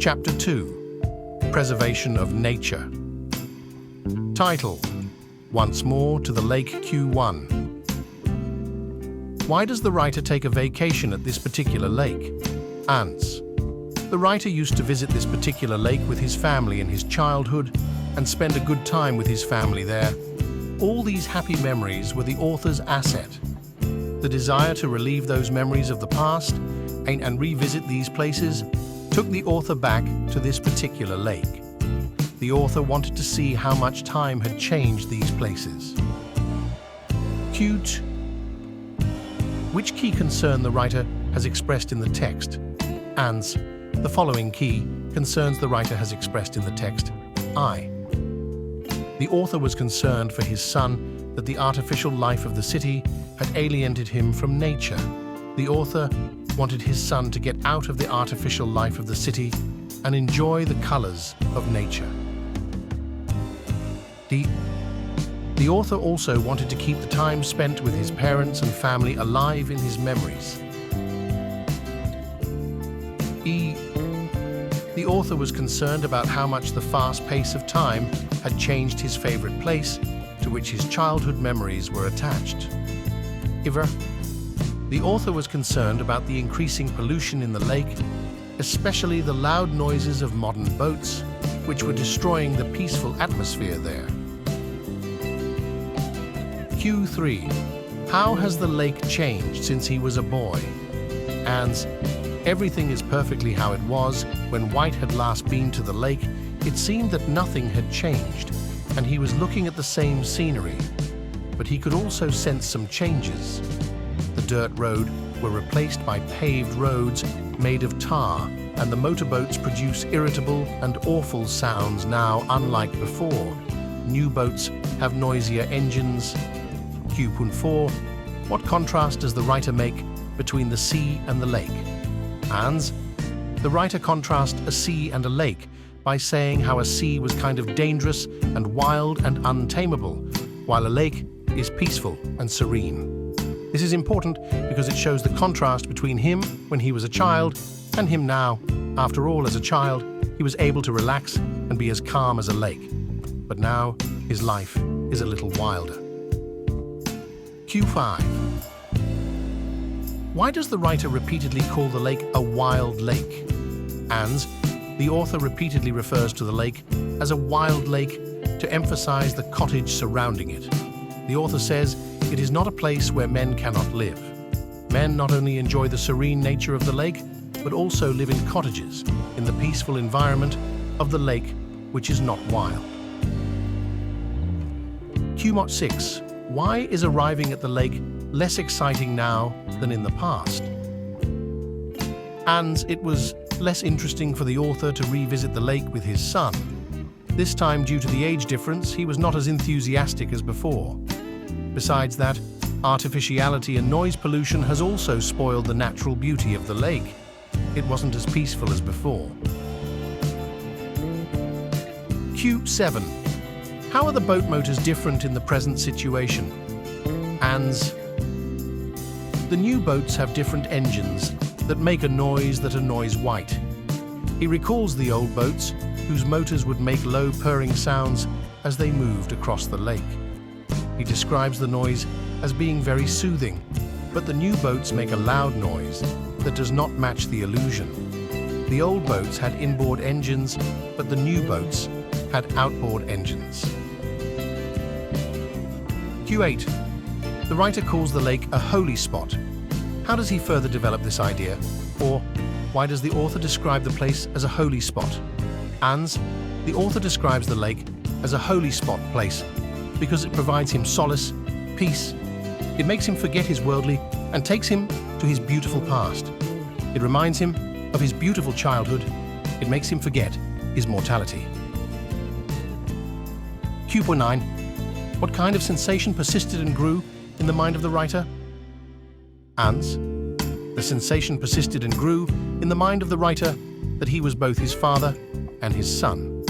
Chapter 2. Preservation of Nature. Title: Once More to the Lake Q.1. Why does the writer take a vacation at this particular lake? Ants. The writer used to visit this particular lake with his family in his childhood and spend a good time with his family there. All these happy memories were the author's asset. The desire to relieve those memories of the past and revisit these places took the author back to this particular lake. The author wanted to see how much time had changed these places. Q.2. Which key concern the writer has expressed in the text? Ans. The following key concerns the writer has expressed in the text. I. The author was concerned for his son that the artificial life of the city had alienated him from nature. The author wanted his son to get out of the artificial life of the city and enjoy the colors of nature. The author also wanted to keep the time spent with his parents and family alive in his memories. E. The author was concerned about how much the fast pace of time had changed his favorite place, to which his childhood memories were attached. Iver. The author was concerned about the increasing pollution in the lake, especially the loud noises of modern boats, which were destroying the peaceful atmosphere there. Q.3. How has the lake changed since he was a boy? Ans. Everything is perfectly how it was when White had last been to the lake. It seemed that nothing had changed, and he was looking at the same scenery. But he could also sense some changes. The dirt road were replaced by paved roads made of tar, and the motorboats produce irritable and awful sounds now, unlike before. New boats have noisier engines. Q.4. What contrast does the writer make between the sea and the lake? Ans. The writer contrasts a sea and a lake by saying how a sea was kind of dangerous and wild and untamable, while a lake is peaceful and serene. This is important because it shows the contrast between him when he was a child and him now. After all, as a child, he was able to relax and be as calm as a lake. But now, his life is a little wilder. Q.5. Why does the writer repeatedly call the lake a wild lake? Ans. The author repeatedly refers to the lake as a wild lake to emphasize the cottage surrounding it. The author says it is not a place where men cannot live. Men not only enjoy the serene nature of the lake, but also live in cottages in the peaceful environment of the lake, which is not wild. Q.6. Why is arriving at the lake less exciting now than in the past? Ans. It was less interesting for the author to revisit the lake with his son. This time, due to the age difference, he was not as enthusiastic as before. Besides that, artificiality and noise pollution has also spoiled the natural beauty of the lake. It wasn't as peaceful as before. Q.7. How are the boat motors different in the present situation? Ans. The new boats have different engines that make a noise that annoys White. He recalls the old boats, whose motors would make low purring sounds as they moved across the lake. He describes the noise as being very soothing, but the new boats make a loud noise that does not match the illusion. The old boats had inboard engines, but the new boats had outboard engines. Q.8. The writer calls the lake a holy spot. How does he further develop this idea? Or why does the author describe the place as a holy spot? Ans. The author describes the lake as a holy spot place because it provides him solace, peace. It makes him forget his worldly and takes him to his beautiful past. It reminds him of his beautiful childhood. It makes him forget his mortality. Q.9. What kind of sensation persisted and grew in the mind of the writer? Ans. The sensation persisted and grew in the mind of the writer that he was both his father and his son.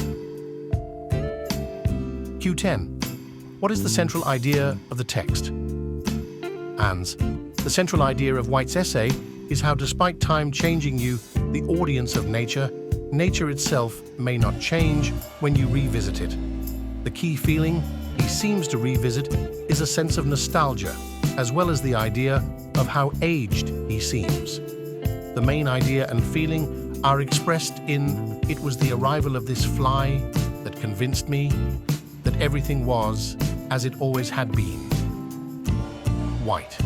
Q.10. What is the central idea of the text? Ans. The central idea of White's essay is how, despite time changing you, the audience of nature, Nature itself may not change when you revisit it. The key feeling he seems to revisit is a sense of nostalgia, as well as the idea of how aged he seems. The main idea and feeling are expressed in "It was the arrival of this fly that convinced me that everything was as it always had been." White.